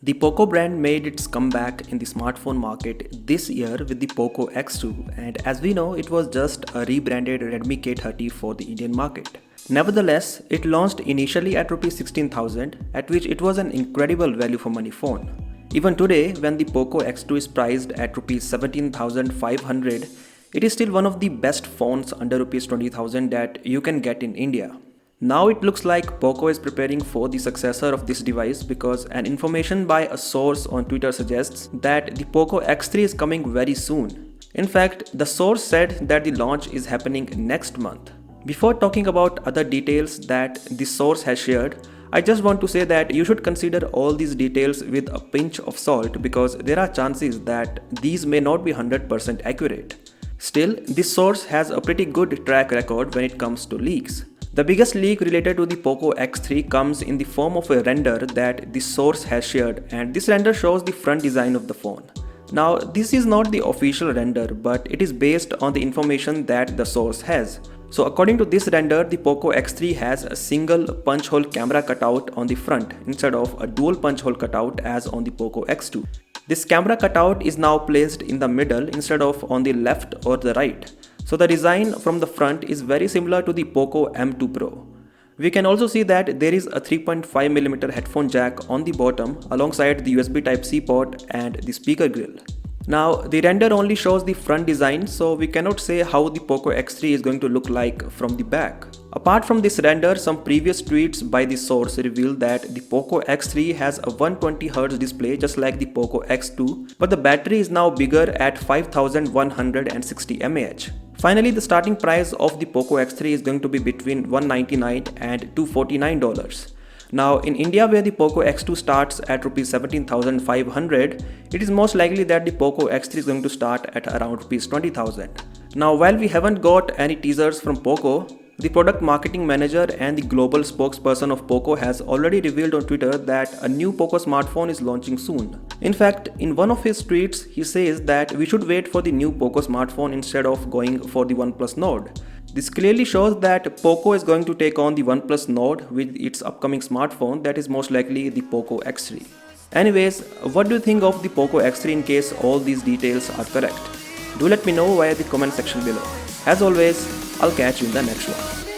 The Poco brand made its comeback in the smartphone market this year with the Poco X2, and as we know, it was just a rebranded Redmi K30 for the Indian market. Nevertheless, it launched initially at Rs 16,000, at which it was an incredible value for money phone. Even today, when the Poco X2 is priced at Rs 17,500, it is still one of the best phones under Rs 20,000 that you can get in India. Now it looks like Poco is preparing for the successor of this device because an information by a source on Twitter suggests that the Poco X3 is coming very soon. In fact, the source said that the launch is happening next month. Before talking about other details that the source has shared, I just want to say that you should consider all these details with a pinch of salt because there are chances that these may not be 100% accurate. Still, this source has a pretty good track record when it comes to leaks. The biggest leak related to the Poco X3 comes in the form of a render that the source has shared, and this render shows the front design of the phone. Now, this is not the official render, but it is based on the information that the source has. So according to this render, the Poco X3 has a single punch hole camera cutout on the front instead of a dual punch hole cutout as on the Poco X2. This camera cutout is now placed in the middle instead of on the left or the right. So the design from the front is very similar to the Poco M2 Pro. We can also see that there is a 3.5mm headphone jack on the bottom alongside the USB Type-C port and the speaker grill. Now the render only shows the front design, so we cannot say how the Poco X3 is going to look like from the back. Apart from this render, some previous tweets by the source revealed that the Poco X3 has a 120Hz display just like the Poco X2, but the battery is now bigger at 5160 mAh. Finally, the starting price of the Poco X3 is going to be between $199 and $249. Now, in India, where the Poco X2 starts at Rs 17,500, it is most likely that the Poco X3 is going to start at around Rs 20,000. Now, while we haven't got any teasers from Poco, the product marketing manager and the global spokesperson of Poco has already revealed on Twitter that a new Poco smartphone is launching soon. In fact, in one of his tweets, he says that we should wait for the new Poco smartphone instead of going for the OnePlus Nord. This clearly shows that Poco is going to take on the OnePlus Nord with its upcoming smartphone that is most likely the Poco X3. Anyways, what do you think of the Poco X3 in case all these details are correct? Do let me know via the comment section below. As always, I'll catch you in the next one.